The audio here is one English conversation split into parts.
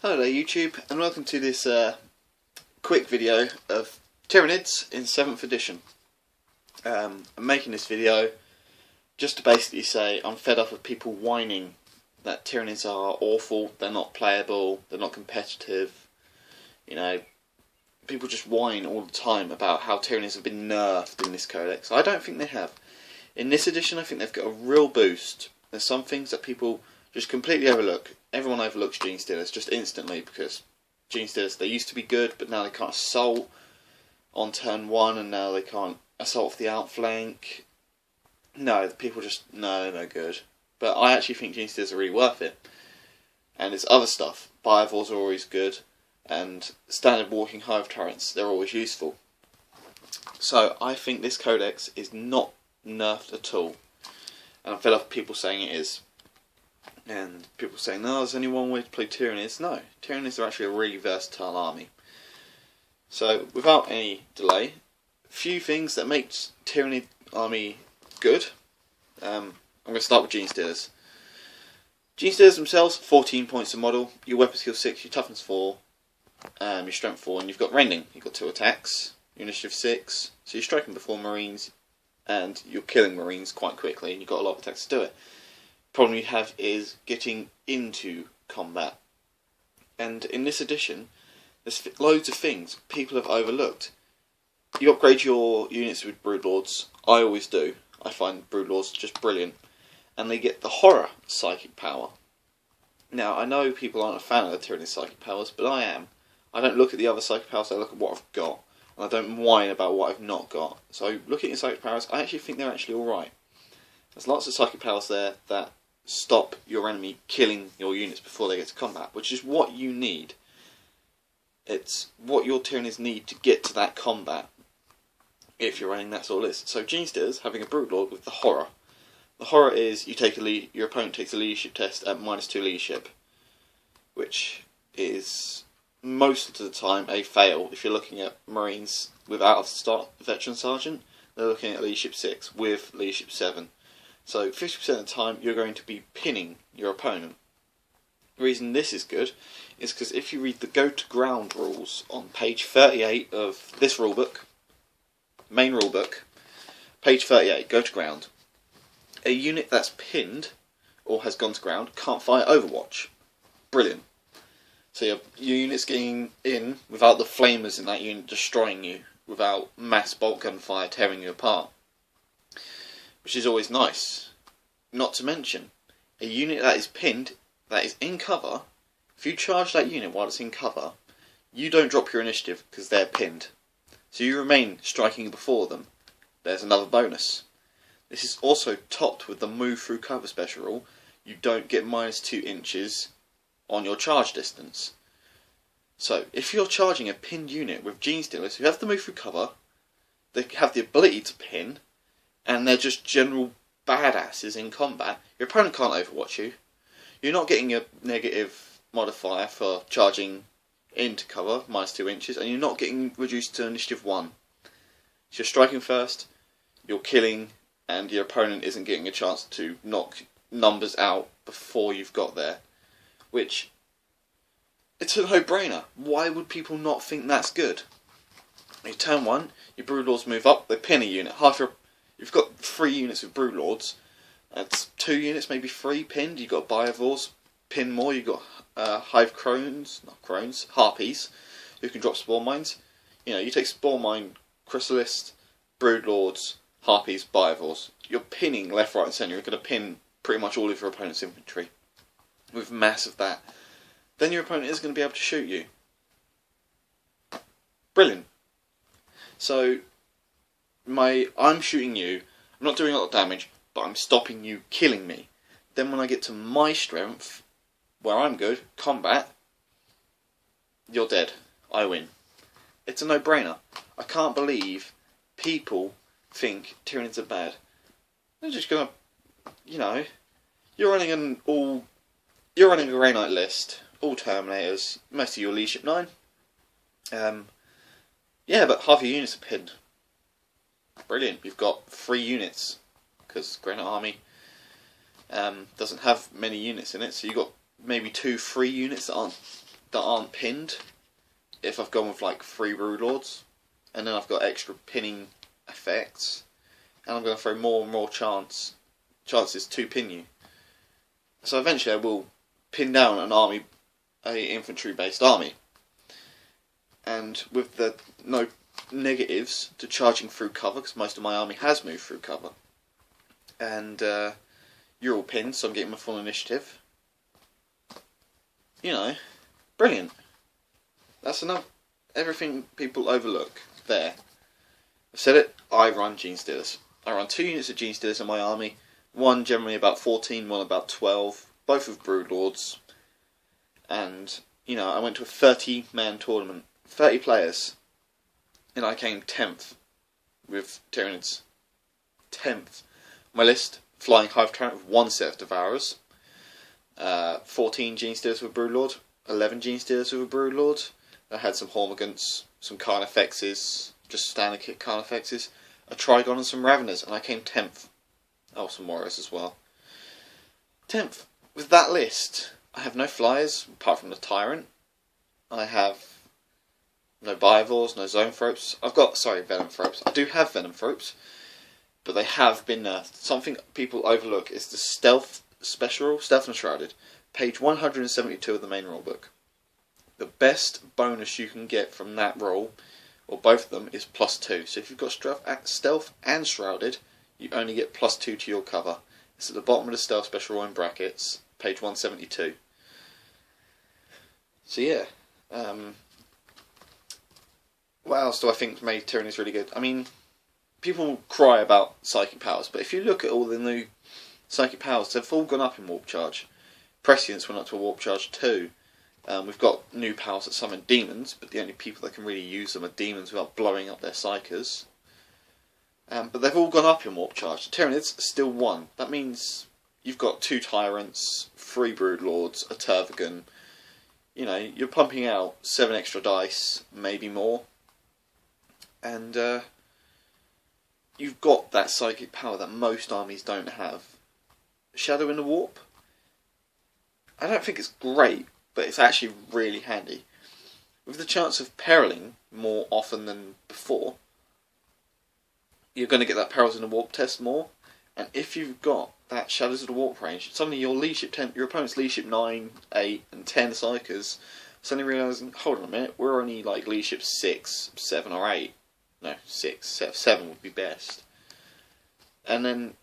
Hello there YouTube, and welcome to this quick video of tyranids in 7th edition. I'm making this video just to basically say I'm fed up of people whining that tyranids are awful, they're not playable, they're not competitive. You know, people just whine all the time about how tyranids have been nerfed in this codex. I don't think they have. In this edition I think they've got a real boost. There's some things that people just completely overlook. Everyone overlooks Gene Stealers just instantly because Gene Stealers, they used to be good, but now they can't assault on turn 1 and now they can't assault off the outflank. No, people just, no, they're no good. But I actually think Gene Stealers are really worth it. And it's other stuff. Biovores are always good, and standard walking hive turrets, they're always useful. So I think this codex is not nerfed at all. And I'm fed up with people saying it is. And people saying, no, there's only one way to play Tyranids. No, Tyranids are actually a really versatile army. So, without any delay, a few things that make Tyranid army good. I'm going to start with Gene Stealers. Gene Stealers themselves, 14 points a model. Your weapon skill 6, your toughness 4, your strength 4, and you've got rending. You've got 2 attacks, your initiative 6, so you're striking before Marines, and you're killing Marines quite quickly, and you've got a lot of attacks to do it. Problem you have is getting into combat, and in this edition there's loads of things people have overlooked. You upgrade your units with Broodlords. I always do. I find Broodlords just brilliant, and they get the horror psychic power. Now I know people aren't a fan of the Tyranid psychic powers, but I am. I don't look at the other psychic powers, I look at what I've got, and I don't whine about what I've not got. So looking at psychic powers, I actually think they're actually alright. There's lots of psychic powers there that stop your enemy killing your units before they get to combat, which is what you need. It's what your Tyranids need to get to that combat, if you're running that sort of list. So Gene Stealers having a Broodlord with the horror. The horror is you take your opponent takes a leadership test at -2 leadership, which is most of the time a fail. If you're looking at Marines without a start veteran sergeant, they're looking at leadership 6 with leadership 7. So 50% of the time you're going to be pinning your opponent. The reason this is good is because if you read the go to ground rules on page 38 of this rulebook, main rulebook, page 38, go to ground, a unit that's pinned or has gone to ground can't fire Overwatch. Brilliant. So your unit's getting in without the flamers in that unit destroying you, without mass bolt gunfire tearing you apart, which is always nice. Not to mention, a unit that is pinned, that is in cover, if you charge that unit while it's in cover, you don't drop your initiative because they're pinned. So you remain striking before them. There's another bonus. This is also topped with the move through cover special rule. You don't get -2 inches on your charge distance. So if you're charging a pinned unit with Gene Stealers who have to move through cover, they have the ability to pin, and they're just general badasses in combat, your opponent can't overwatch you. You're not getting a negative modifier for charging into cover, -2 inches, and you're not getting reduced to initiative 1. So you're striking first, you're killing, and your opponent isn't getting a chance to knock numbers out before you've got there. Which, it's a no-brainer. Why would people not think that's good? You turn 1, your Broodlords move up, they pin a unit. You've got 3 units with Broodlords. That's 2 units, maybe 3 pinned. You've got Biovores, pin more. You've got Harpies, who can drop Spore Mines. You know, you take Spore Mine, Chrysalis, Broodlords, Harpies, Biovores. You're pinning left, right and centre. You're going to pin pretty much all of your opponent's infantry with mass of that. Then your opponent is going to be able to shoot you. Brilliant. So I'm shooting you, I'm not doing a lot of damage, but I'm stopping you killing me. Then when I get to my strength, where I'm good, combat, you're dead. I win. It's a no-brainer. I can't believe people think Tyranids are bad. They're just gonna, you know, you're running a Grey Knight list, all Terminators, most of your leadership 9. Yeah, but half your units are pinned. Brilliant. You've got 3 units, because Grey Knight Army doesn't have many units in it, so you've got maybe 2 free units that aren't that aren't pinned if I've gone with like 3 Broodlords, and then I've got extra pinning effects, and I'm going to throw more and more chances to pin you. So eventually I will pin down an infantry based army, and with the no negatives to charging through cover, because most of my army has moved through cover, and you're all pinned, so I'm getting my full initiative. You know, brilliant. That's enough. Everything people overlook there. I've said it. I run Gene Stealers. I run 2 units of Gene Stealers in my army. One generally about 14, one about 12. Both with Broodlords. And you know, I went to a 30-man tournament, 30 players, and I came 10th with Tyranids. 10th. My list: Flying Hive Tyrant with 1 set of Devourers, 14 Gene Stealers with Broodlord, 11 Gene Stealers with a Broodlord. I had some Hormigants, some Carnifexes, just standard kit Carnifexes, a Trigon and some Raveners, and I came 10th. Oh, some Warriors as well. 10th. With that list, I have no flyers, apart from the Tyrant. I have no Bivores, no Zoanthropes. Venomthropes. I do have Venomthropes, but they have been nerfed. Something people overlook is the Stealth Special, Stealth and Shrouded. Page 172 of the main rulebook. The best bonus you can get from that roll, or both of them, is +2. So if you've got Stealth and Shrouded, you only get +2 to your cover. It's at the bottom of the Stealth Special roll in brackets, page 172. So yeah, what else do I think made Tyranids really good? I mean, people cry about Psychic Powers, but if you look at all the new Psychic Powers, they've all gone up in Warp Charge. Prescience went up to a Warp Charge 2. We've got new powers that summon demons, but the only people that can really use them are demons without blowing up their psychers. But they've all gone up in Warp Charge. Tyranids still 1. That means you've got 2 Tyrants, 3 Broodlords, a Tervigan. You know, you're pumping out 7 extra dice, maybe more. And you've got that psychic power that most armies don't have. Shadow in the Warp? I don't think it's great, but it's actually really handy. With the chance of periling more often than before, you're going to get that Perils in the Warp test more, and if you've got that Shadows of the Warp range, suddenly your opponent's leadership 9, 8 and 10 Psychers suddenly realising, hold on a minute, we're only like leadership 6, 7 or 8. No, 6, 7 would be best. And then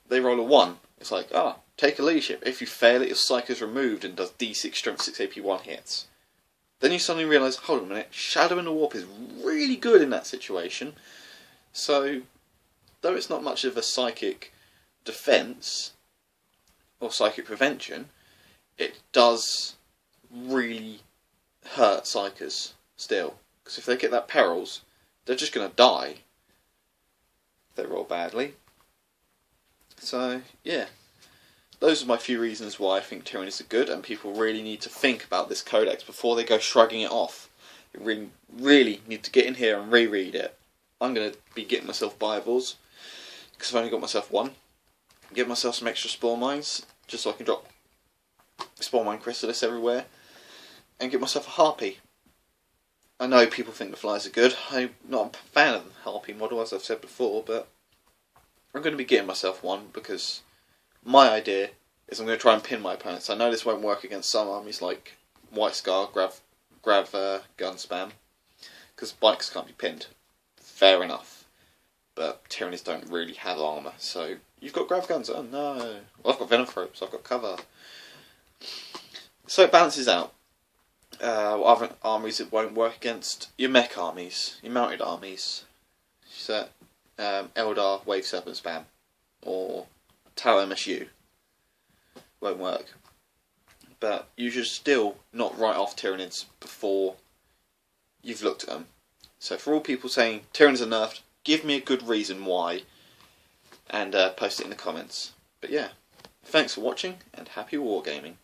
they roll a 1. It's like, take a leadership. If you fail it, your Psycho's removed and does D6 strength 6 AP 1 hits. Then you suddenly realise, hold on a minute, Shadow in the Warp is really good in that situation. So, though it's not much of a psychic defence or psychic prevention, it does really hurt Psychers still. Because if they get that Perils, they're just going to die if they roll badly. So, yeah. Those are my few reasons why I think Tyranids are good, and people really need to think about this codex before they go shrugging it off. You really need to get in here and reread it. I'm going to be getting myself Bivores, because I've only got myself 1. Get myself some extra Spore Mines, just so I can drop Spore Mine Chrysalis everywhere, and get myself a Harpy. I know people think the flies are good. I'm not a fan of the Harpy model, as I've said before, but I'm going to be getting myself one, because my idea is I'm going to try and pin my opponents. I know this won't work against some armies like White Scar, Grav Gun Spam, because bikes can't be pinned. Fair enough. But Tyranids don't really have armour, so you've got Grav Guns. Oh no. Well, I've got Venomthropes, I've got cover. So it balances out. Other armies it won't work against: your mech armies, your mounted armies. So, Eldar Wave Serpent Spam, or Tau MSU. Won't work. But you should still not write off Tyranids before you've looked at them. So for all people saying Tyranids are nerfed, give me a good reason why, and post it in the comments. But yeah, thanks for watching, and happy wargaming.